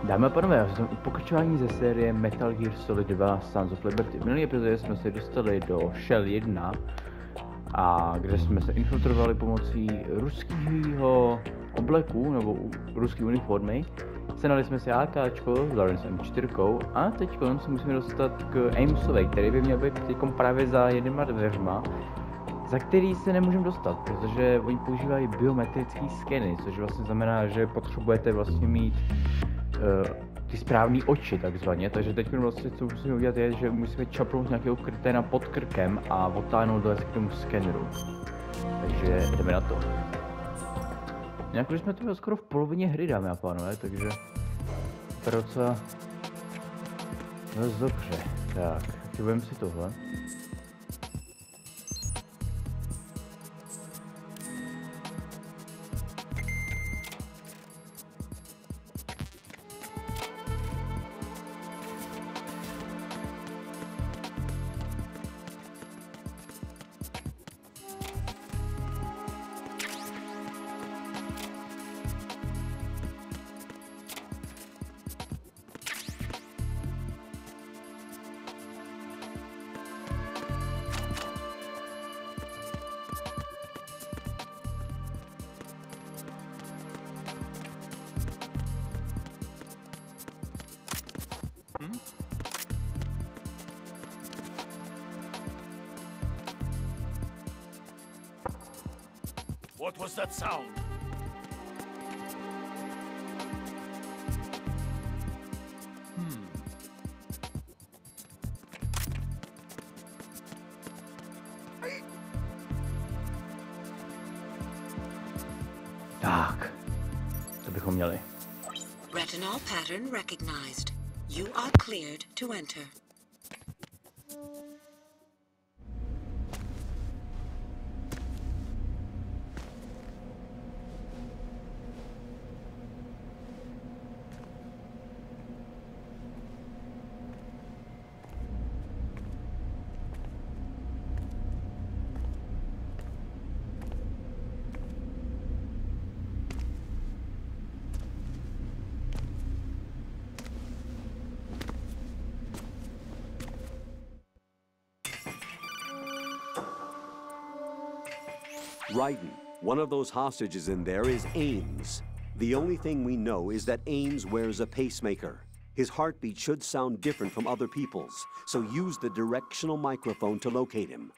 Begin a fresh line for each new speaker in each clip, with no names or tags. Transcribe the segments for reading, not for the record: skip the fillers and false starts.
Dámy a pánové, jsem u pokračování ze série Metal Gear Solid 2 Sons of Liberty. V minulý epizodě jsme se dostali do Shell 1, a kde jsme se infiltrovali pomocí ruského obleku, nebo ruské uniformy. Senali jsme si AKčko, zároveň s M4 a teď se musíme dostat k Aimsovi, který by měl být teďkom právě za jednýma dveřma, za který se nemůžeme dostat, protože oni používají biometrické skeny, což vlastně znamená, že potřebujete vlastně mít ty správné oči takzvaně, takže teď vlastně co musíme udělat je, že musíme čapnout nějakého kryténa pod krkem a otáhnout do k tomu skeneru. Takže jdeme na to. Nějak jsme tu skoro v polovině hry, dámy a pánové, takže to je docela dost dobře. Tak, aktivujeme si tohle.
What was that sound?
Tak, to bychom měli.
Retinol pattern recognized. You are cleared to enter.
Raiden, one of those hostages in there is Ames. The only thing we know is that Ames wears a pacemaker. His heartbeat should sound different from other people's, so use the directional microphone to locate him.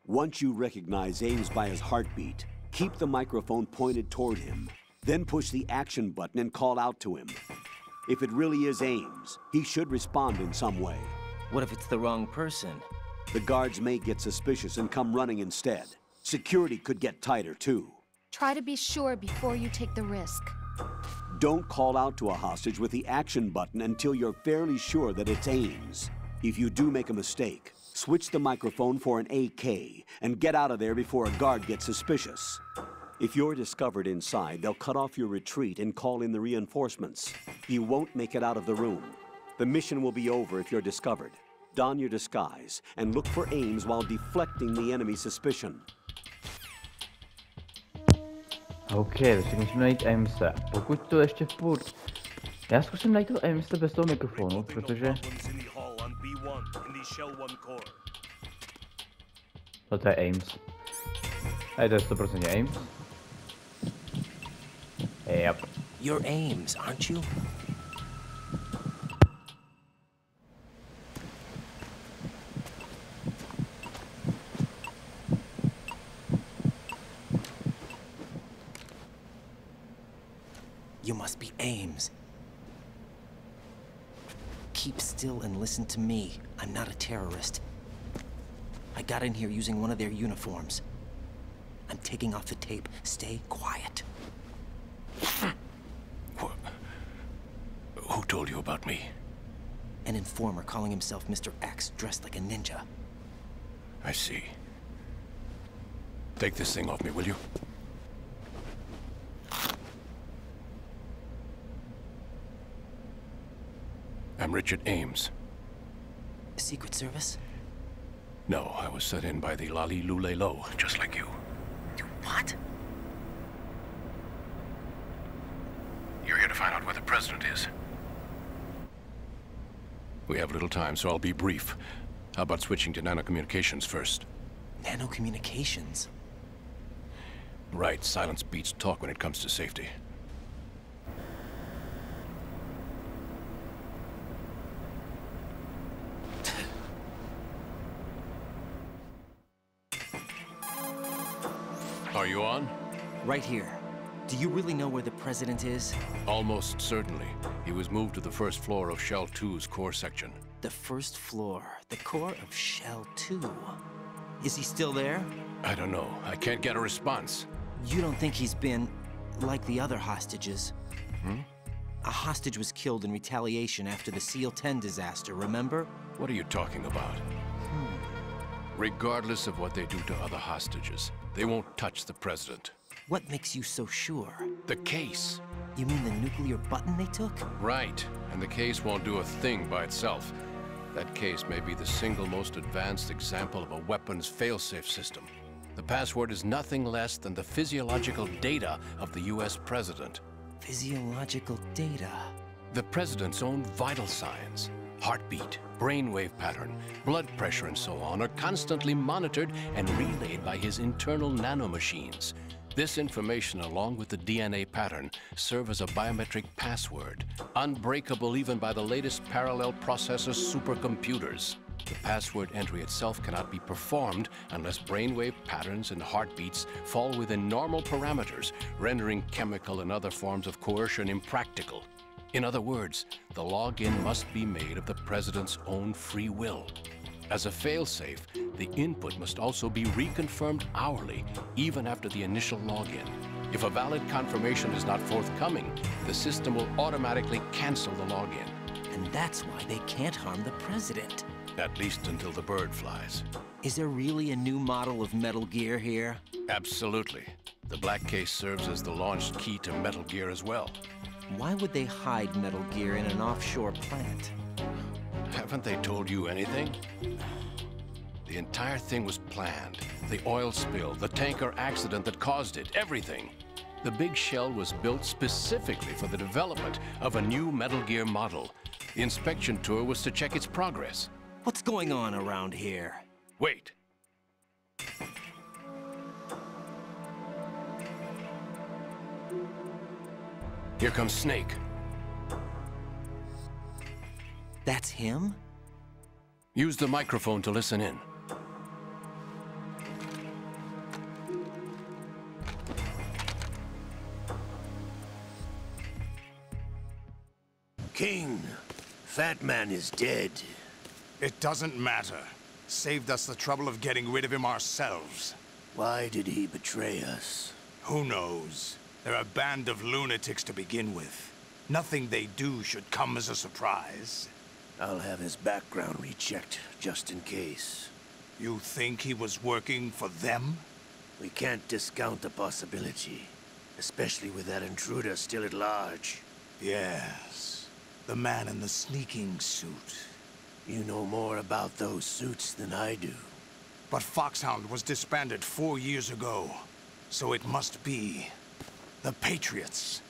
Once you recognize Ames by his heartbeat, keep the microphone pointed toward him. Then push the action button and call out to him. If it really is Ames, he should respond in some way.
What if it's the wrong person?
The guards may get suspicious and come running instead. Security could get tighter, too.
Try to be sure before you take the risk.
Don't call out to a hostage with the action button until you're fairly sure that it's Ames. If you do make a mistake, switch the microphone for an AK and get out of there before a guard gets suspicious. If you're discovered inside, they'll cut off your retreat and call in the reinforcements. You won't make it out of the room. The mission will be over if you're discovered. Don your disguise and look for Ames while deflecting the enemy's suspicion.
OK, takže musíme najít Amese. Pokud to ještě furt... Já zkusím najít to Amese bez toho mikrofonu, protože... To je Ames. A to je 100% Ames. Yep.
You're Ames, aren't you? You must be Ames. Keep still and listen to me. I'm not a terrorist. I got in here using one of their uniforms. I'm taking off the tape. Stay quiet.
Who told you about me?
An informer calling himself Mr. X, dressed like a ninja.
I see. Take this thing off me, will you? I'm Richard Ames.
Secret Service?
No, I was set in by the Lali Lule Lo, just like you.
You what?
You're here to find out where the president is. We have little time, so I'll be brief. How about switching to nanocommunications first?
Nanocommunications?
Right, silence beats talk when it comes to safety. Are you on?
Right here. Do you really know where the president is?
Almost certainly. He was moved to the first floor of Shell 2's core section.
The first floor, the core of Shell 2. Is he still there?
I don't know. I can't get a response.
You don't think he's been like the other hostages?
Hmm?
A hostage was killed in retaliation after the SEAL 10 disaster, remember?
What are you talking about? Regardless of what they do to other hostages, they won't touch the president.
What makes you so sure?
The case.
You mean the nuclear button they took?
Right, and the case won't do a thing by itself. That case may be the single most advanced example of a weapons failsafe system. The password is nothing less than the physiological data of the US president.
Physiological data?
The president's own vital signs, heartbeat, brainwave pattern, blood pressure and so on are constantly monitored and relayed by his internal nanomachines. This information, along with the DNA pattern, serve as a biometric password, unbreakable even by the latest parallel processor supercomputers. The password entry itself cannot be performed unless brainwave patterns and heartbeats fall within normal parameters, rendering chemical and other forms of coercion impractical. In other words, the login must be made of the president's own free will. As a failsafe, the input must also be reconfirmed hourly, even after the initial login. If a valid confirmation is not forthcoming, the system will automatically cancel the login.
And that's why they can't harm the president.
At least until the bird flies.
Is there really a new model of Metal Gear here?
Absolutely. The black case serves as the launch key to Metal Gear as well.
Why would they hide Metal Gear in an offshore plant?
Haven't they told you anything? The entire thing was planned. The oil spill, the tanker accident that caused it, everything. The big shell was built specifically for the development of a new Metal Gear model. The inspection tour was to check its progress.
What's going on around here?
Wait. Here comes Snake.
That's him?
Use the microphone to listen in.
King, Fat Man is dead.
It doesn't matter. Saved us the trouble of getting rid of him ourselves.
Why did he betray us?
Who knows? They're a band of lunatics to begin with. Nothing they do should come as a surprise.
I'll have his background rechecked, just in case.
You think he was working for them?
We can't discount the possibility, especially with that intruder still at large.
Yes. The man in the sneaking suit.
You know more about those suits than I do.
But Foxhound was disbanded 4 years ago. So it must be the Patriots.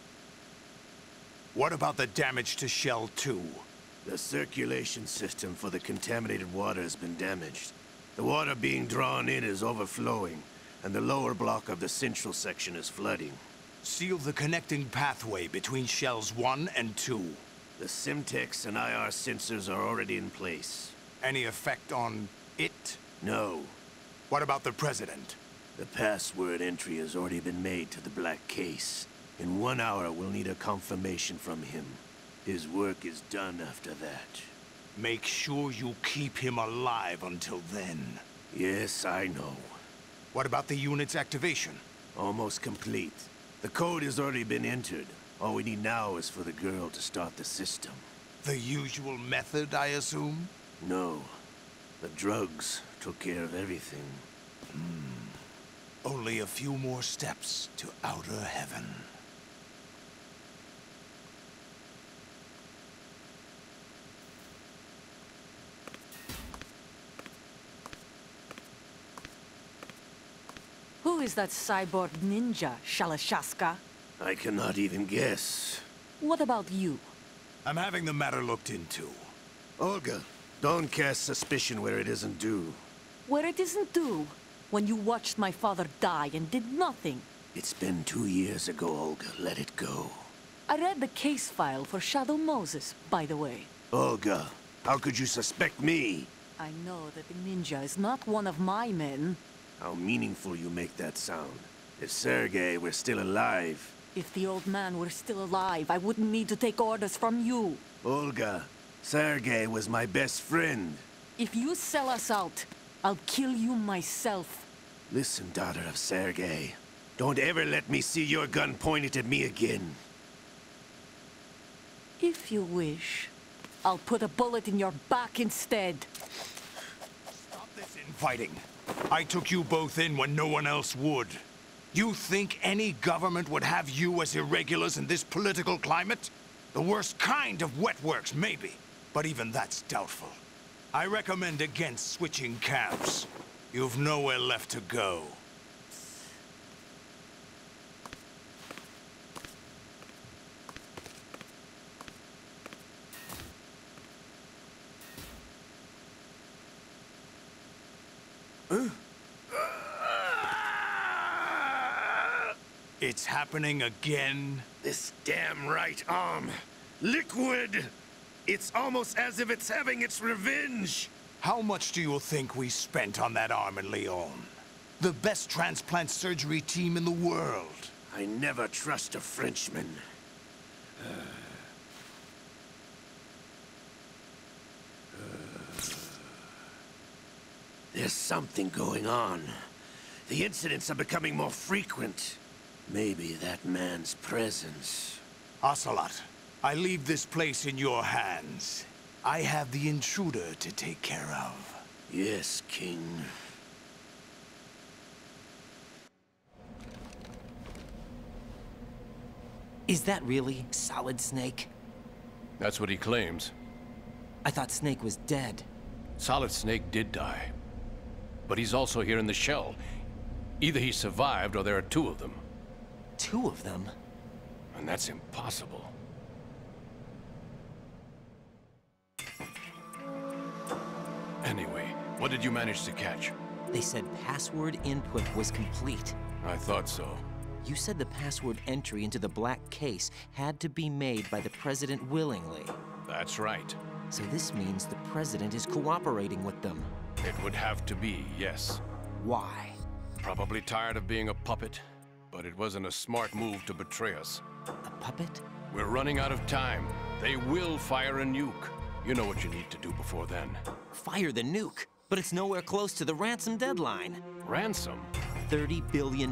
What about the damage to Shell 2?
The circulation system for the contaminated water has been damaged. The water being drawn in is overflowing, and the lower block of the central section is flooding.
Seal the connecting pathway between Shells 1 and 2.
The Simtex and IR sensors are already in place.
Any effect on it?
No.
What about the President?
The password entry has already been made to the black case. In 1 hour, we'll need a confirmation from him. His work is done after that.
Make sure you keep him alive until then.
Yes, I know.
What about the unit's activation?
Almost complete. The code has already been entered. All we need now is for the girl to start the system.
The usual method, I assume?
No. The drugs took care of everything.
Only a few more steps to outer heaven.
Who is that cyborg ninja, Shalashaska?
I cannot even guess.
What about you?
I'm having the matter looked into.
Olga, don't cast suspicion where it isn't due.
Where it isn't due, when you watched my father die and did nothing.
It's been 2 years ago, Olga. Let it go.
I read the case file for Shadow Moses, by the way.
Olga, how could you suspect me?
I know that the ninja is not one of my men.
How meaningful you make that sound. If Sergei were still alive...
If the old man were still alive, I wouldn't need to take orders from you.
Olga, Sergei was my best friend.
If you sell us out, I'll kill you myself.
Listen, daughter of Sergei. Don't ever let me see your gun pointed at me again.
If you wish, I'll put a bullet in your back instead.
Stop this infighting. I took you both in when no one else would. You think any government would have you as irregulars in this political climate? The worst kind of wet works, maybe. But even that's doubtful. I recommend against switching camps. You've nowhere left to go. It's happening again?
This damn right arm. Liquid! It's almost as if it's having its revenge.
How much do you think we spent on that arm in Lyon? The best transplant surgery team in the world.
I never trust a Frenchman. There's something going on. The incidents are becoming more frequent. Maybe that man's presence.
Ocelot, I leave this place in your hands. I have the intruder to take care of.
Yes, King.
Is that really Solid Snake?
That's what he claims.
I thought Snake was dead.
Solid Snake did die. But he's also here in the shell. Either he survived or there are two of them.
Two of them?
And that's impossible. Anyway, what did you manage to catch?
They said password input was complete.
I thought so.
You said the password entry into the black case had to be made by the President willingly.
That's right.
So this means the President is cooperating with them.
It would have to be, yes.
Why?
Probably tired of being a puppet, but it wasn't a smart move to betray us.
A puppet?
We're running out of time. They will fire a nuke. You know what you need to do before then.
Fire the nuke? But it's nowhere close to the ransom deadline.
Ransom?
$30 billion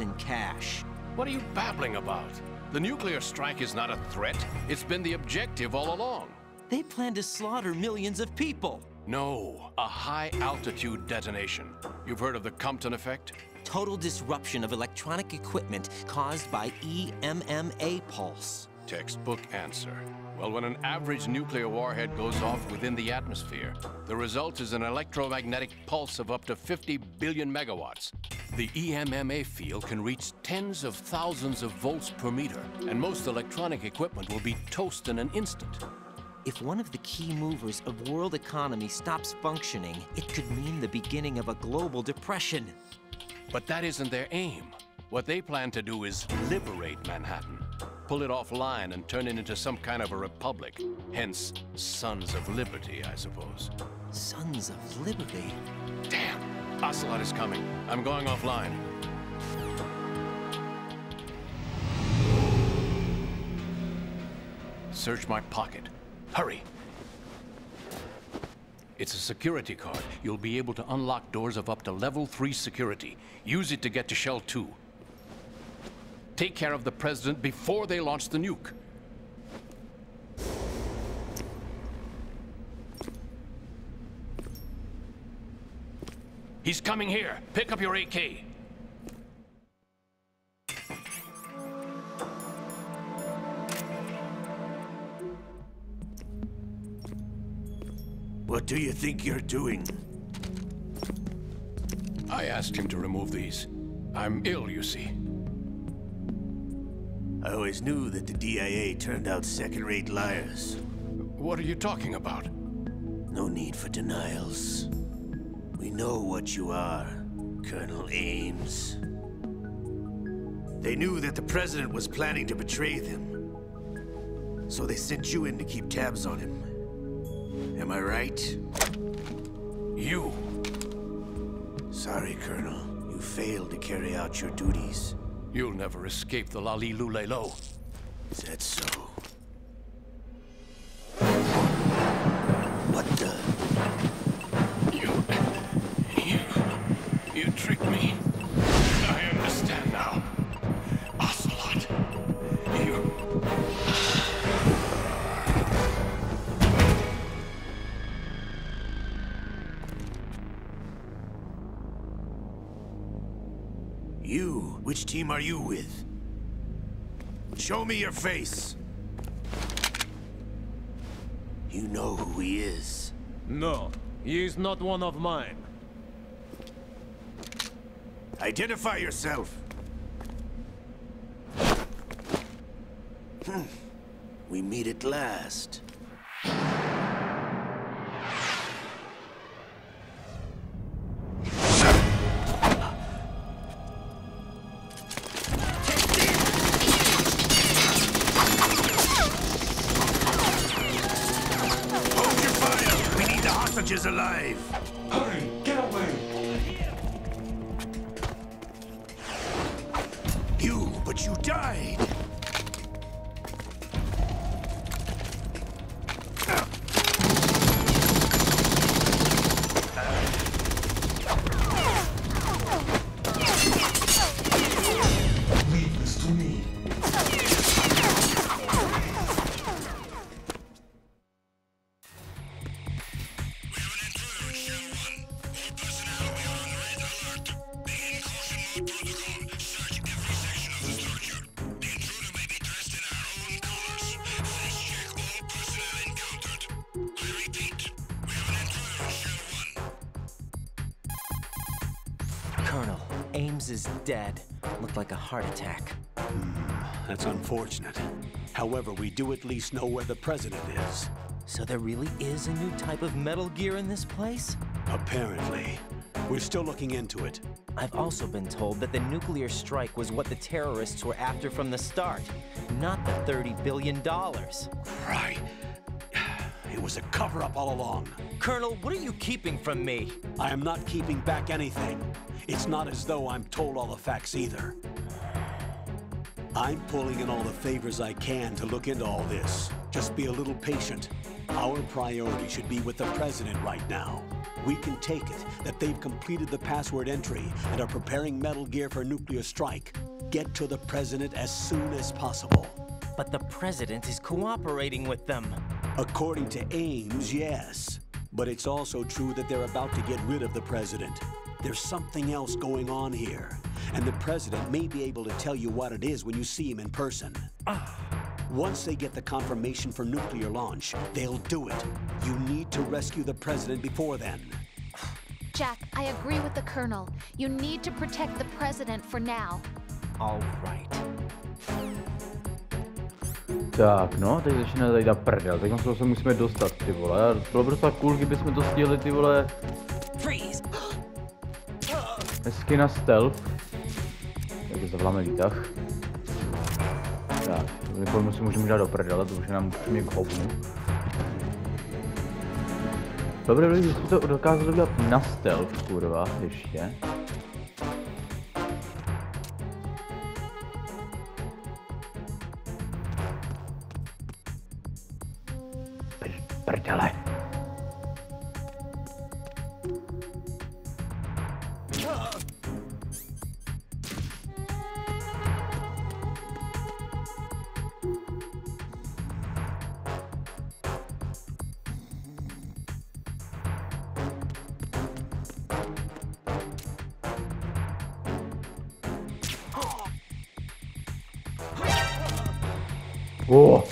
in cash.
What are you babbling about? The nuclear strike is not a threat. It's been the objective all along.
They plan to slaughter millions of people.
No, a high-altitude detonation. You've heard of the Compton effect?
Total disruption of electronic equipment caused by EMMA pulse.
Textbook answer. Well, when an average nuclear warhead goes off within the atmosphere, the result is an electromagnetic pulse of up to 50 billion megawatts. The EMMA field can reach tens of thousands of volts per meter, and most electronic equipment will be toast in an instant.
If one of the key movers of world economy stops functioning, it could mean the beginning of a global depression.
But that isn't their aim. What they plan to do is liberate Manhattan. Pull it offline and turn it into some kind of a republic. Hence, Sons of Liberty, I suppose.
Sons of Liberty?
Damn! Ocelot is coming. I'm going offline. Search my pocket. Hurry! It's a security card. You'll be able to unlock doors of up to level 3 security. Use it to get to Shell 2. Take care of the President before they launch the nuke. He's coming here. Pick up your AK.
What do you think you're doing?
I asked him to remove these. I'm ill, you see.
I always knew that the DIA turned out second-rate liars.
What are you talking about?
No need for denials. We know what you are, Colonel Ames. They knew that the President was planning to betray them. So they sent you in to keep tabs on him. Am I right?
You.
Sorry, Colonel. You failed to carry out your duties.
You'll never escape the Lali Lulelo.
Is that so? What the?
You tricked me. I understand now. Ocelot.
You? Which team are you with? Show me your face. You know who he is.
No, he is not one of mine.
Identify yourself. We meet at last. Is alive.
Hurry, get away.
But you died.
Leave this to me.
Colonel, Ames is dead. Looked like a heart attack.
That's unfortunate. However, we do at least know where the President is.
So there really is a new type of Metal Gear in this place?
Apparently. We're still looking into it.
I've also been told that the nuclear strike was what the terrorists were after from the start, not the $30 billion.
Right. It was a cover-up all along.
Colonel, what are you keeping from me?
I am not keeping back anything. It's not as though I'm told all the facts either. I'm pulling in all the favors I can to look into all this. Just be a little patient. Our priority should be with the President right now. We can take it that they've completed the password entry and are preparing Metal Gear for a nuclear strike. Get to the President as soon as possible.
But the President is cooperating with them.
According to Ames, yes. But it's also true that they're about to get rid of the President. There's something else going on here, and the President may be able to tell you what it is when you see him in person. Once they get the confirmation for nuclear launch, they'll do it. You need to rescue the President before then.
Jack, I agree with the Colonel. You need to protect the President for now.
All right.
Tak, no, teď začíná tady ta prdel, tak z toho se musíme dostat, ty vole. Bylo by docela cool, kdybychom to stihli, ty vole. Hezky na stealth. Takže zavoláme výtah. Tak, uniformu si můžeme dát do prdele, to už je nám úplně k hovnu. Dobré, kdybychom to dokázali udělat na stealth, kurva, ještě. Prdele. Oh.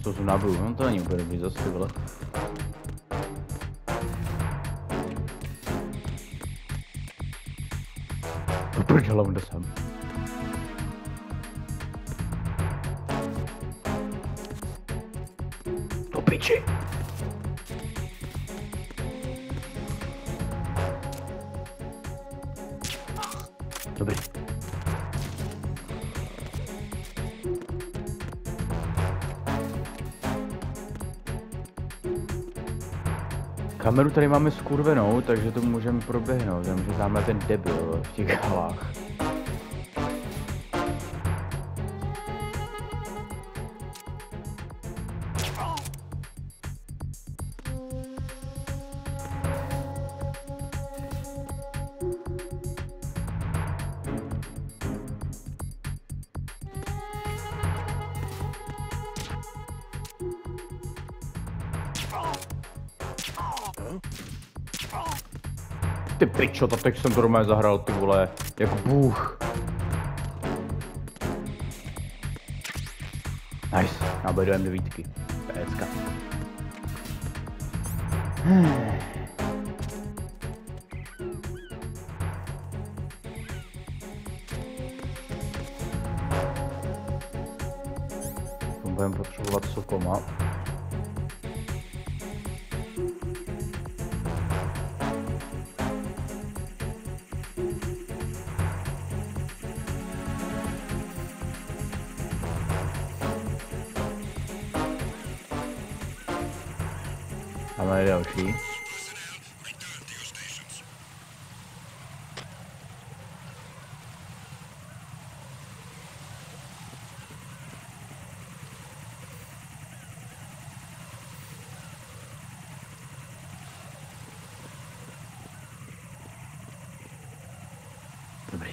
to znábuju, no to není úplně dobrý zase, ty vole. Proč hlavu dosám? Do piči! Dobrý. Kameru tady máme skurvenou, takže to můžeme proběhnout, že dáme ten debil v těch halách. Ty pičo, to teď jsem to doma zahrál, ty vole, jako bůh. Nice, nabedujeme 9. PSK. Budeme potřebovat sokoma. Máme další. Dobrý.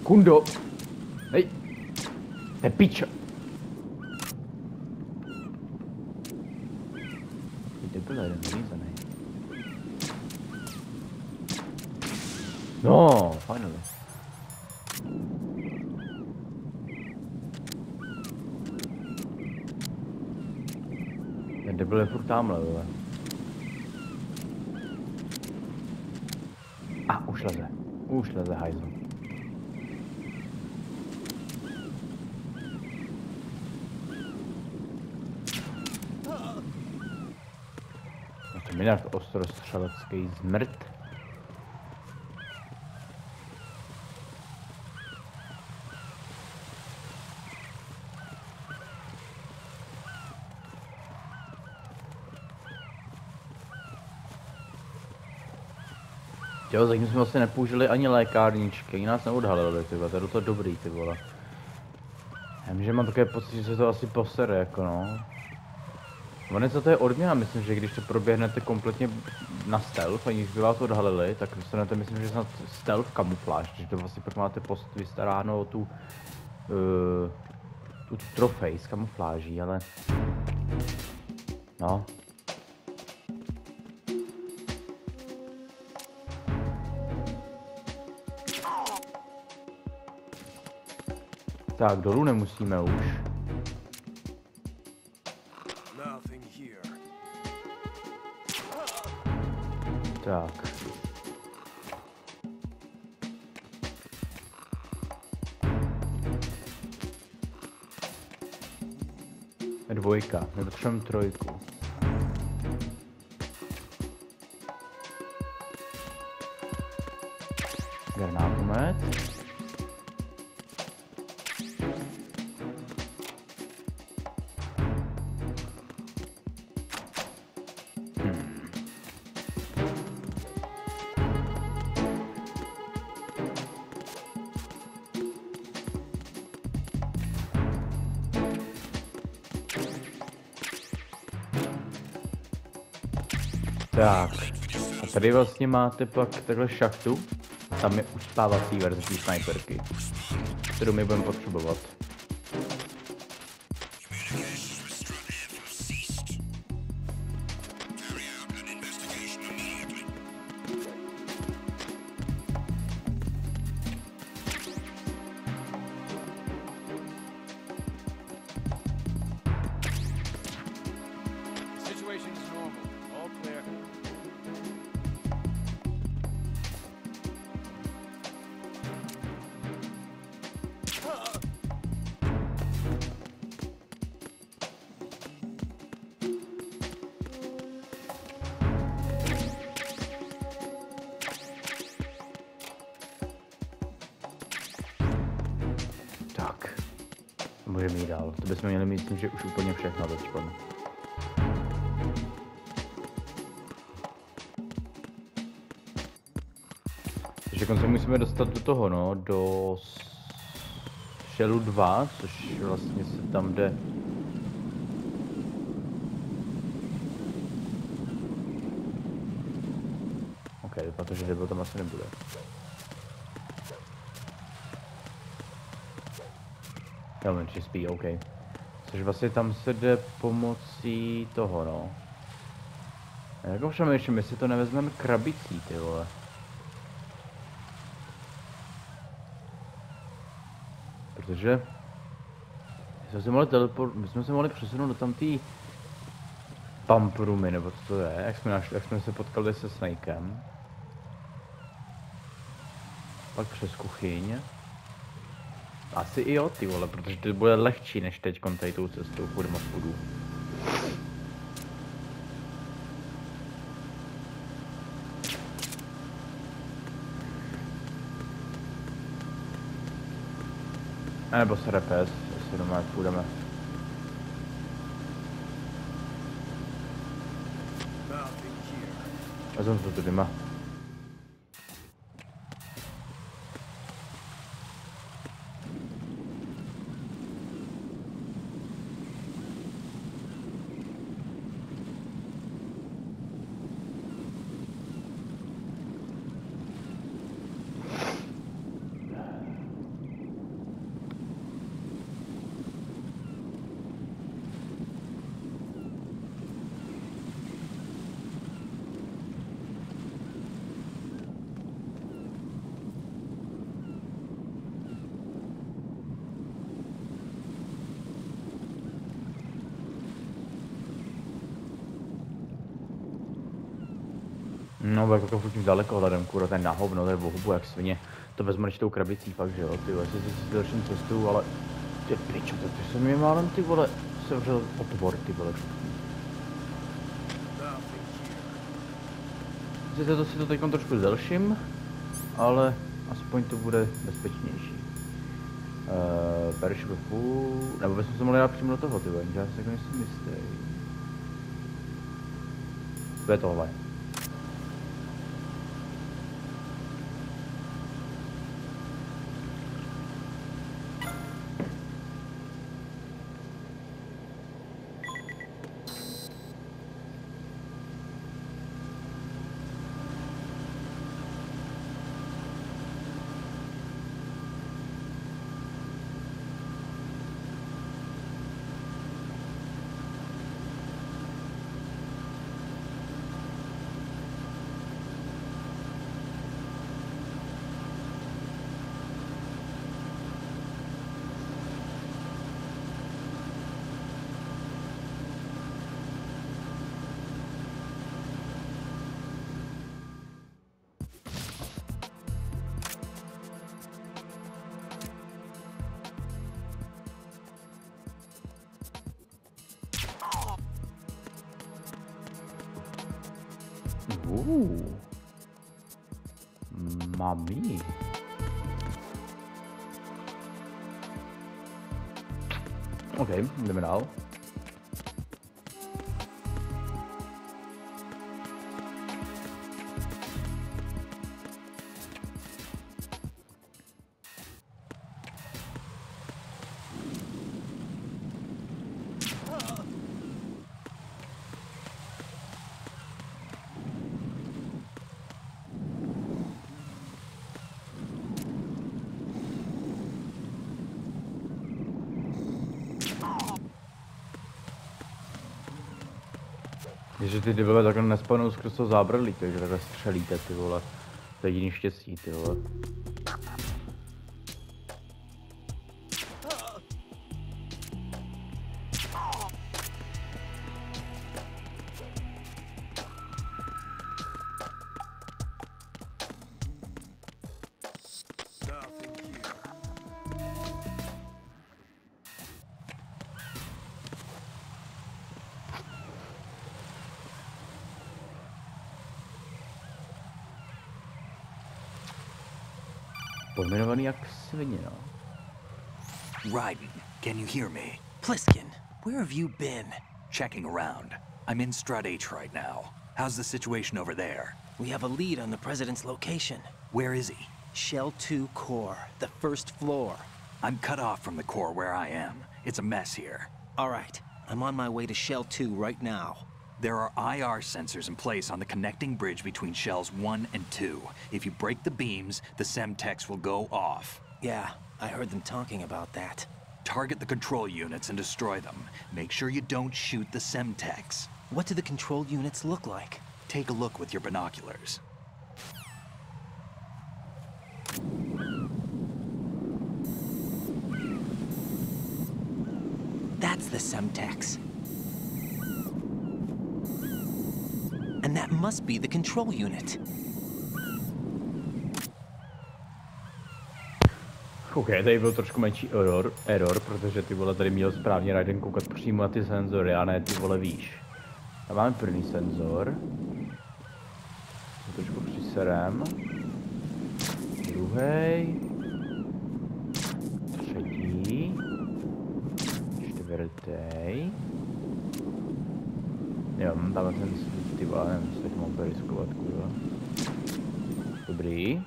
Kundo! Hej! To je pičo! Ty debile, jeden vyřízený. No, finally. Ten debil je furt tamhle, vole. A, už leze hajzl. Minat ostrostřelecký zmrt. Jo, zatím jsme vlastně nepoužili ani lékárničky, ani nás neodhalili, ty vole, to je docela dobrý, ty vole. Já vím, že mám také pocit, že se to asi posere, jako no. Ono co to je odměna, myslím, že když to proběhnete kompletně na stealth, aniž by vás odhalili, tak dostanete, myslím, že snad stealth kamufláž, že to vlastně pak máte vystaráno tu trofej s kamufláží, ale no. Tak, dolů nemusíme už. Tak. Dvojka, my potřebujeme trojku. Granátomet. Tak. A tady vlastně máte pak takhle šachtu. Tam je uspávací verze té snajperky, kterou my budeme potřebovat. Můžeme jít dál. To bychom měli mít, myslím, že už úplně všechno teďkon. Takže konce musíme dostat do toho, no, do Shellu 2, což vlastně se tam jde. OK, protože debil tam asi nebude. Elementary spí, OK. Což vlastně tam se jde pomocí toho, no. Jako přemýšlím, jestli to nevezmeme krabicí, ty vole. Protože my jsme se mohli přesunout do tamtý pump roomy, nebo co to je, jak jsme se potkali se Snakem. Pak přes kuchyň. Asi i jo, ty vole, protože to bude lehčí než teďkon tady tou cestou půjdeme odpůjdu. A nebo se repes, jestli doma půjdeme. A jsem to tady má. No, jako furt tím dalekohledem, kurva, ten na hovno, to je bohubu jak svině. To vezmeš tou krabicí, fakt, že jo, ty vole, si dalším cestu, ale ty pičo, ty se mi málem, ty vole, sevřel otvor, ty vole. Sice to si to teďkon trošku zdelším, ale aspoň to bude bezpečnější. Perish with food, nebo bychom se mohli dát přímo do toho, ty vole, já si jako nejsem jistý. To je tohle. Mami. OK, jdeme dál. Že ty vole takhle nespawnou skrz to zábradlí, takže takhle střelíte ty vole. To je jediný štěstí ty vole. Pojmenovaný jak svině, no.
Raiden, can you hear me?
Pliskin, where have you been?
Checking around. I'm in Strut H right now. How's the situation over there?
We have a lead on the President's location.
Where is he?
Shell 2 core, the first floor.
I'm cut off from the core where I am. It's a mess here.
All right, I'm on my way to Shell 2 right now.
There are IR sensors in place on the connecting bridge between Shells 1 and 2. If you break the beams, the Semtex will go off.
Yeah, I heard them talking about that.
Target the control units and destroy them. Make sure you don't shoot the Semtex.
What do the control units look like?
Take a look with your binoculars.
That's the Semtex. And that must be the control unit.
OK, tady byl trošku menší error, protože ty vole tady měl správně Raiden koukat přímo na ty senzory, a ne ty vole výš. A máme první senzor. Trošku přiserem. Druhý. Třetí. Čtvrtý. Jo, tam ten svůj, ty vole, nevím, jestli tak mám riskovat, kurva. Dobrý.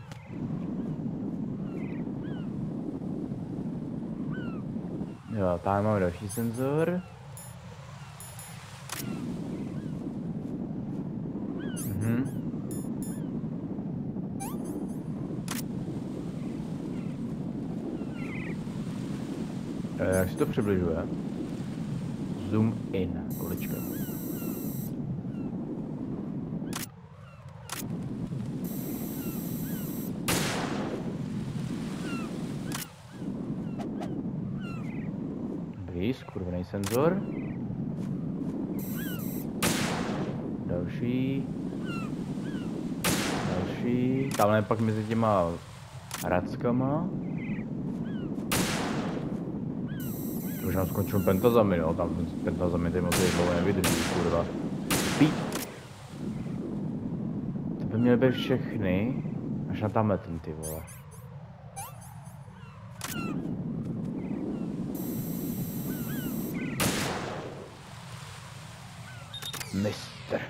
Jo, tady máme další senzor. Jak se to přibližuje? Zoom in, količka. Dobrý, skurvený senzor. Další. Další. Tamhle pak mezi těma rackama. Už nám skončil pentazamy, no, tam pentazamy ty moc dlouho nevydrží, kurva. Pít. To by měly být všechny, až na tamhle ten, ty vole. Mistr.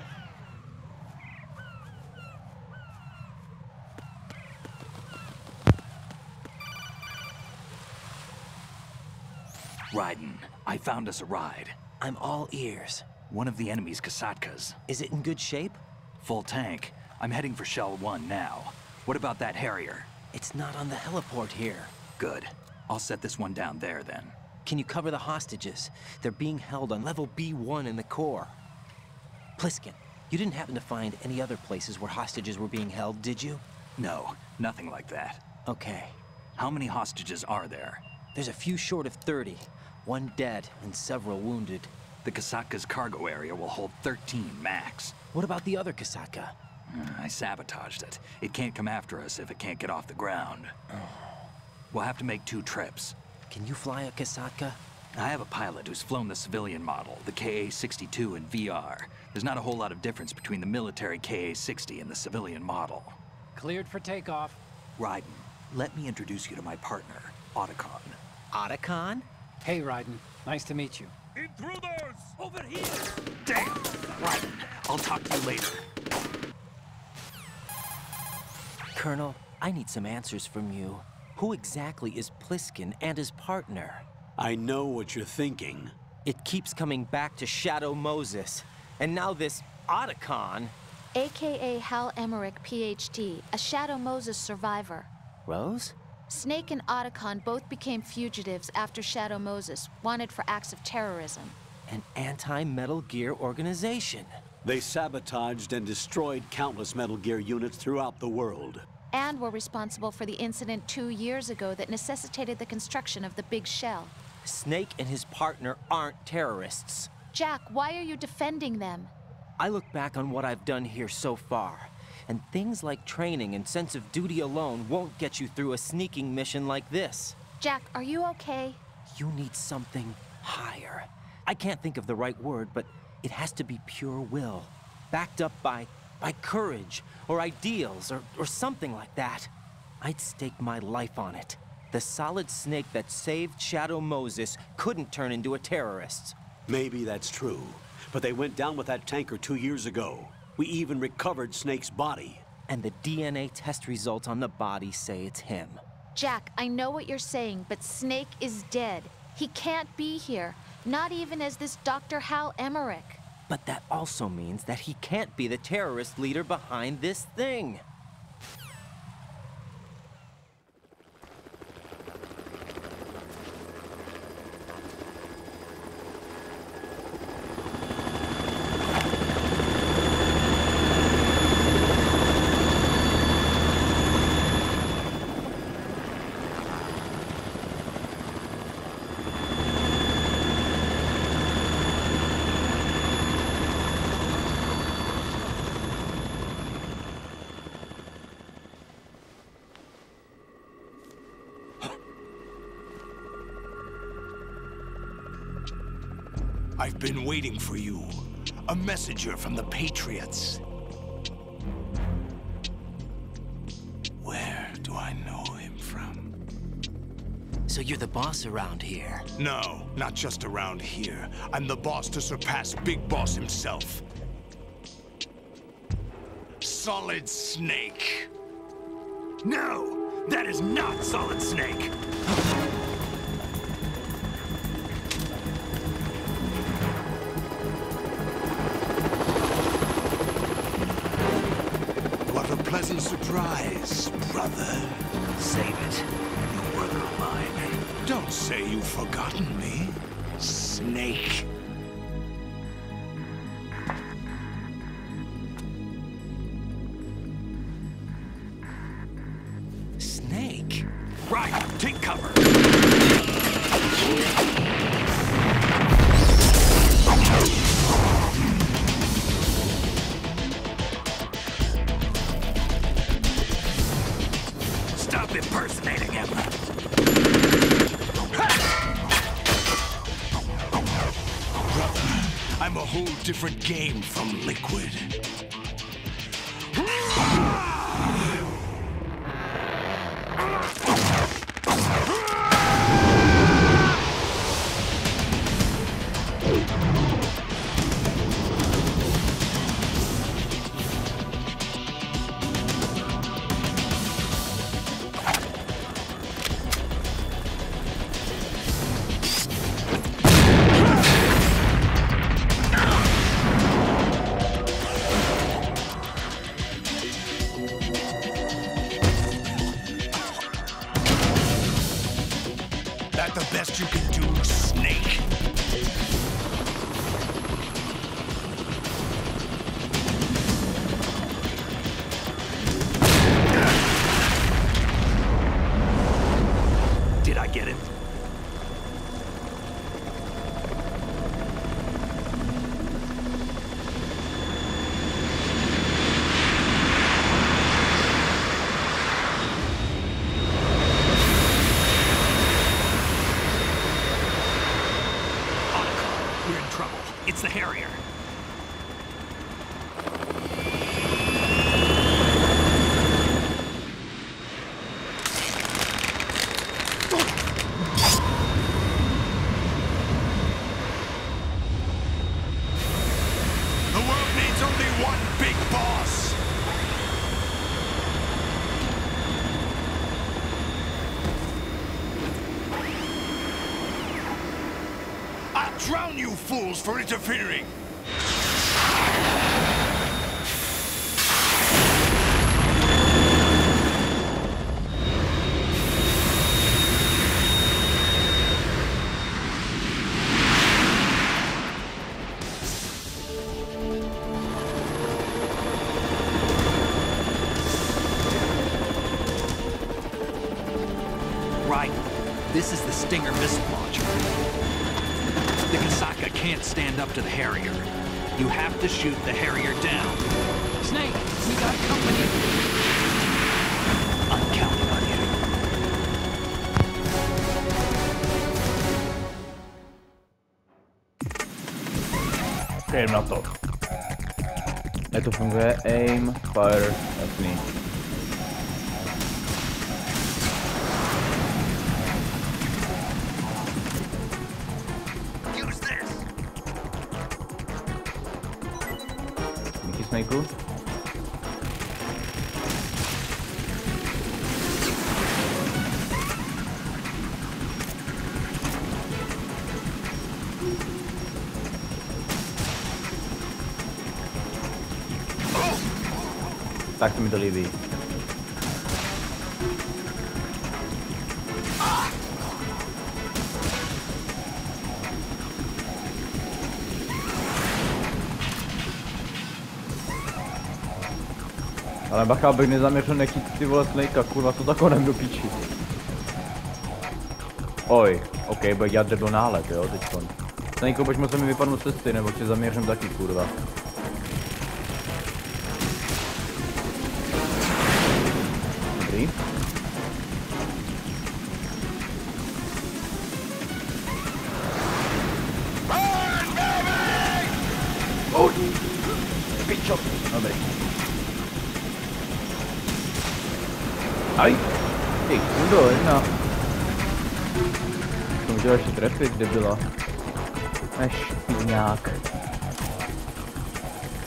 Raiden, I found us a ride.
I'm all ears.
One of the enemy's Kasatkas.
Is it in good shape?
Full tank. I'm heading for Shell 1 now. What about that Harrier?
It's not on the heliport here.
Good. I'll set this one down there then.
Can you cover the hostages? They're being held on level B1 in the core. Pliskin, you didn't happen to find any other places where hostages were being held, did you?
No, nothing like that.
Okay.
How many hostages are there?
There's a few short of 30. One dead and several wounded.
The Kasatka's cargo area will hold 13 max.
What about the other Kasatka?
I sabotaged it. It can't come after us if it can't get off the ground. We'll have to make 2 trips.
Can you fly a Kasatka?
I have a pilot who's flown the civilian model, the KA-62 in VR. There's not a whole lot of difference between the military KA-60 and the civilian model.
Cleared for takeoff.
Raiden, let me introduce you to my partner, Otacon.
Otacon?
Hey, Raiden. Nice to meet you.
Intruders!
Over here! Damn! Raiden, I'll talk to you later.
Colonel, I need some answers from you. Who exactly is Pliskin and his partner?
I know what you're thinking.
It keeps coming back to Shadow Moses. And now this Otacon.
AKA Hal Emmerich, PhD, a Shadow Moses survivor.
Rose?
Snake and Otacon both became fugitives after Shadow Moses, wanted for acts of terrorism.
An anti-Metal Gear organization.
They sabotaged and destroyed countless Metal Gear units throughout the world.
And were responsible for the incident 2 years ago that necessitated the construction of the big shell.
Snake and his partner aren't terrorists.
Jack, why are you defending them?
I look back on what I've done here so far, and things like training and sense of duty alone won't get you through a sneaking mission like this.
Jack, are you okay?
You need something higher. I can't think of the right word, but it has to be pure will, backed up by courage, or ideals, or something like that. I'd stake my life on it. The solid Snake that saved Shadow Moses couldn't turn into a terrorist.
Maybe that's true, but they went down with that tanker 2 years ago. We even recovered Snake's body.
And the DNA test results on the body say it's him.
Jack, I know what you're saying, but Snake is dead. He can't be here, not even as this Dr. Hal Emmerich.
But that also means that he can't be the terrorist leader behind this thing.
I've been waiting for you. A messenger from the Patriots. Where do I know him from?
So you're the boss around here?
No, not just around here. I'm the boss to surpass Big Boss himself. Solid Snake.
No! That is not Solid Snake!
Pleasant surprise, brother.
Save it. You brother of mine.
Don't say you've forgotten me, Snake.
Snake?
Right, take cover. Stop impersonating him.
Brother, I'm a whole different game from Liquid. That the best you can do, Snake?
Did I get him? We're in trouble. It's the Harrier.
The world needs only one big boss. I'll drown you fools for interfering.
This is the Stinger missile launcher. The Kasaka can't stand up to the Harrier. You have to shoot the Harrier down.
Snake, we got company.
I'm counting on you.
Jdem na to. Jak to funguje? Aim, fire, jasný. Díky, Snakeu. Tak se mi to líbí. Ale bacha, abych nezaměřil nechytit ty vole Snakea, kurva, to takovém do píči. Oj, ok, bude dělat debil nálet, jo, teďkon. Snakeu, pojďme se mi vypadnout z cesty, nebo tě zaměřím taky, kurva. Dobrý. Pičo. Dobrý. Aj! Ty kudo, jedna. To můžu ještě trefit, kde byla. Špíňák.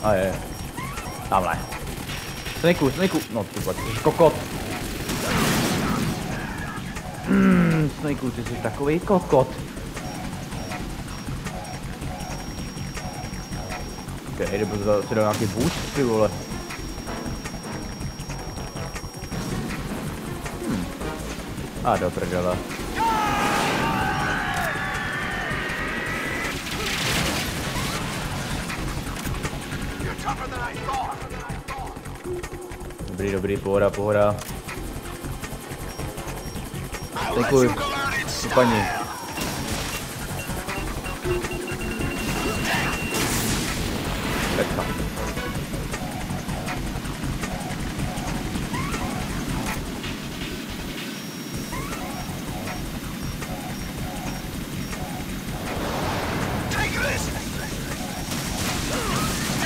A je. Tamhle. Snakeu, no ty vole, ty jsi kokot. Snakeu, ty jsi takový kokot. Ok, nebo si dal nějaký boost, ty vole. A do prdele. Dobrý, pohoda. Děkuji, paní. Pecka.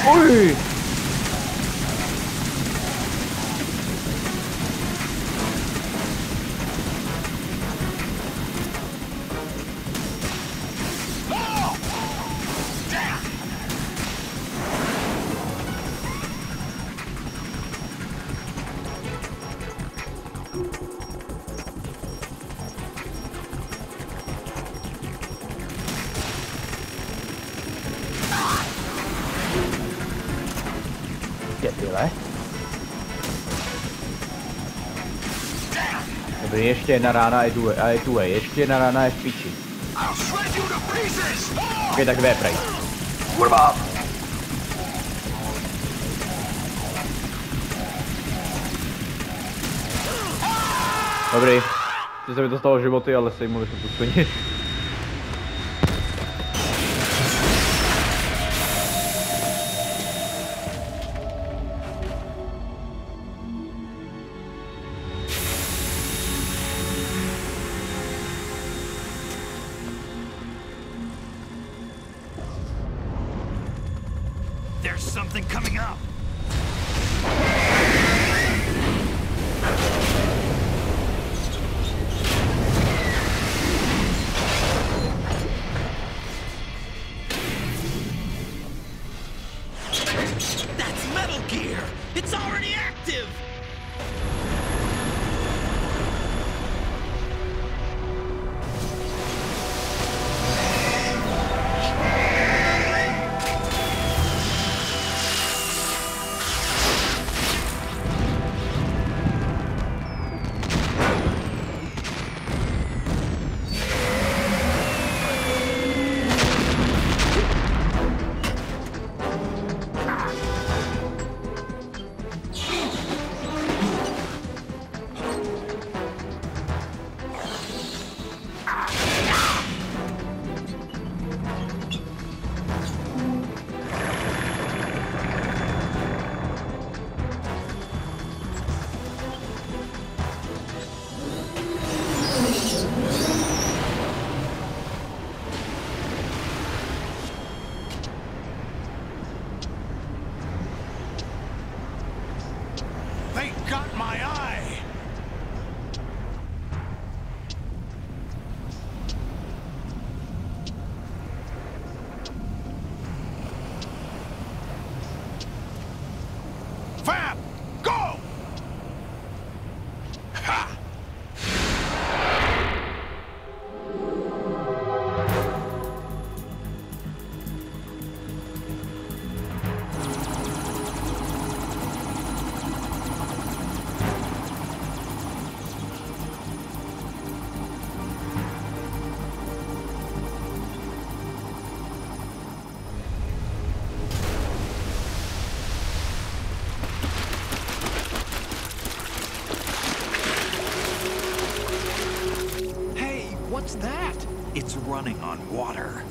Oj! Debile. Dobrý, ještě jedna rána a je tu, ještě jedna rána je v piči. Ok, tak dvě prej. Kurva! Dobrý, teď se mi to stalo životy, ale sejmuli jsme tu svině.
There's something coming up.
That's Metal Gear! It's already active!
It's running on water.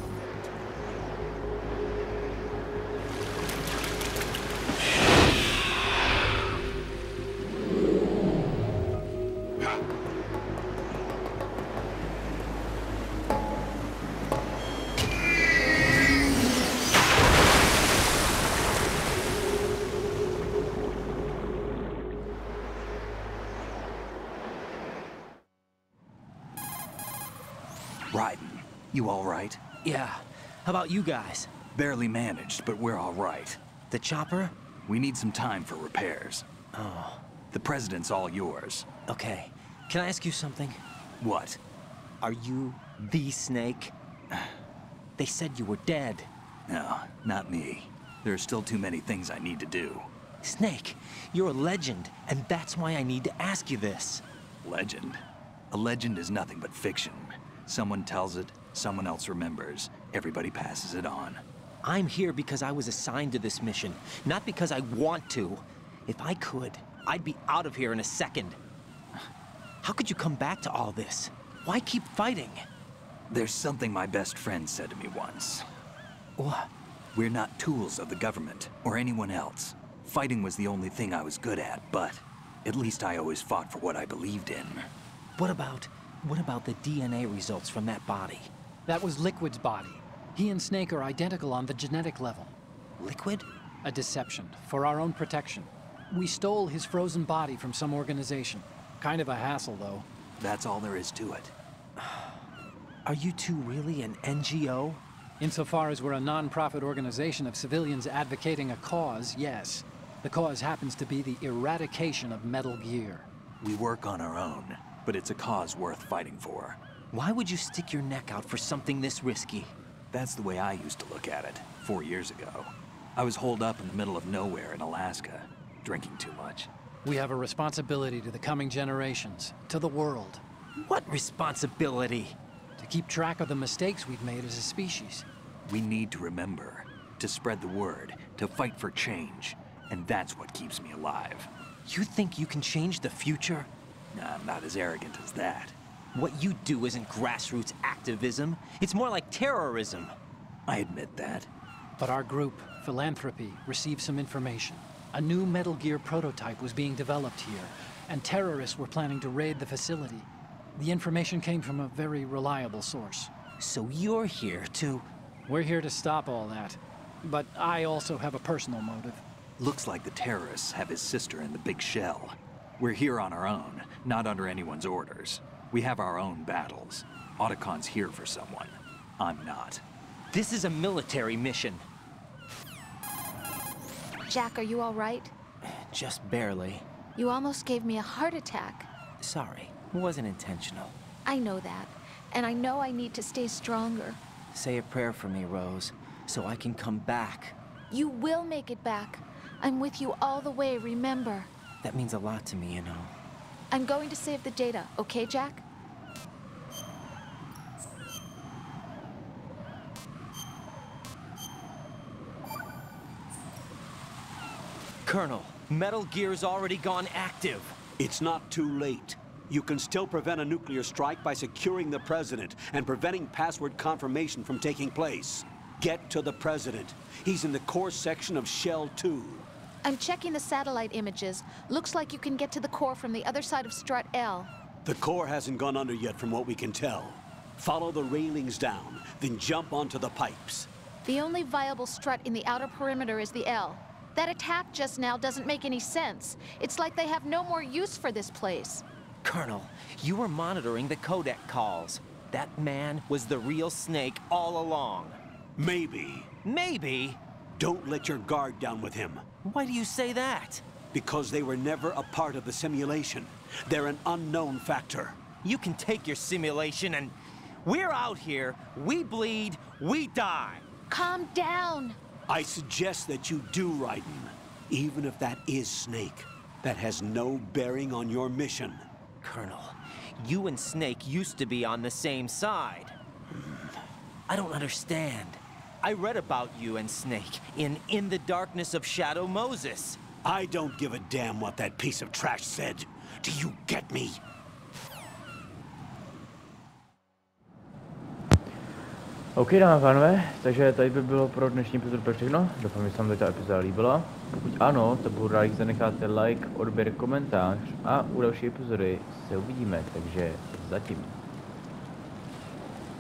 Raiden, you all right?
Yeah. How about you guys?
Barely managed, but we're all right.
The chopper?
We need some time for repairs.
Oh.
The president's all yours.
Okay. Can I ask you something?
What?
Are you the Snake? They said you were dead.
No, not me. There are still too many things I need to do.
Snake, you're a legend, and that's why I need to ask you this.
Legend? A legend is nothing but fiction. Someone tells it, someone else remembers. Everybody passes it on.
I'm here because I was assigned to this mission, not because I want to. If I could, I'd be out of here in a second. How could you come back to all this? Why keep fighting?
There's something my best friend said to me once.
What?
We're not tools of the government or anyone else. Fighting was the only thing I was good at, but at least I always fought for what I believed in.
What about the DNA results from that body?
That was Liquid's body. He and Snake are identical on the genetic level.
Liquid?
A deception, for our own protection. We stole his frozen body from some organization. Kind of a hassle, though.
That's all there is to it.
Are you two really an NGO?
Insofar as we're a non-profit organization of civilians advocating a cause, yes. The cause happens to be the eradication of Metal Gear.
We work on our own, but it's a cause worth fighting for.
Why would you stick your neck out for something this risky?
That's the way I used to look at it, 4 years ago. I was holed up in the middle of nowhere in Alaska, drinking too much.
We have a responsibility to the coming generations, to the world.
What responsibility?
To keep track of the mistakes we've made as a species.
We need to remember, to spread the word, to fight for change. And that's what keeps me alive.
You think you can change the future?
Nah, I'm not as arrogant as that.
What you do isn't grassroots activism. It's more like terrorism.
I admit that.
But our group, Philanthropy, received some information. A new Metal Gear prototype was being developed here, and terrorists were planning to raid the facility. The information came from a very reliable source.
So you're here to...
We're here to stop all that. But I also have a personal motive.
Looks like the terrorists have his sister in the big shell. We're here on our own, not under anyone's orders. We have our own battles. Otacon's here for someone. I'm not.
This is a military mission.
Jack, are you all right?
Just barely.
You almost gave me a heart attack.
Sorry, it wasn't intentional.
I know that, and I know I need to stay stronger.
Say a prayer for me, Rose, so I can come back.
You will make it back. I'm with you all the way, remember?
That means a lot to me, you know.
I'm going to save the data, okay, Jack?
Colonel, Metal Gear's already gone active.
It's not too late. You can still prevent a nuclear strike by securing the president and preventing password confirmation from taking place. Get to the president. He's in the core section of Shell 2.
I'm checking the satellite images. Looks like you can get to the core from the other side of Strut L.
The core hasn't gone under yet from what we can tell. Follow the railings down, then jump onto the pipes.
The only viable strut in the outer perimeter is the L. That attack just now doesn't make any sense. It's like they have no more use for this place.
Colonel, you were monitoring the codec calls. That man was the real Snake all along.
Maybe.
Maybe?
Don't let your guard down with him.
Why do you say that?
Because they were never a part of the simulation. They're an unknown factor.
You can take your simulation and... We're out here, we bleed, we die.
Calm down.
I suggest that you do, Raiden. Even if that is Snake. That has no bearing on your mission.
Colonel, you and Snake used to be on the same side. I don't understand. I read about you and Snake in the Darkness of Shadow Moses.
I don't give a damn what that piece of trash said. Do you get me?
OK, dámy a pánové, takže tady by bylo pro dnešní epizodu všechno. Doufám, že se vám ta epizoda líbila. Pokud ano, tak budu rád, když zanecháte like, odběr, komentář a u další epizody se uvidíme, takže zatím.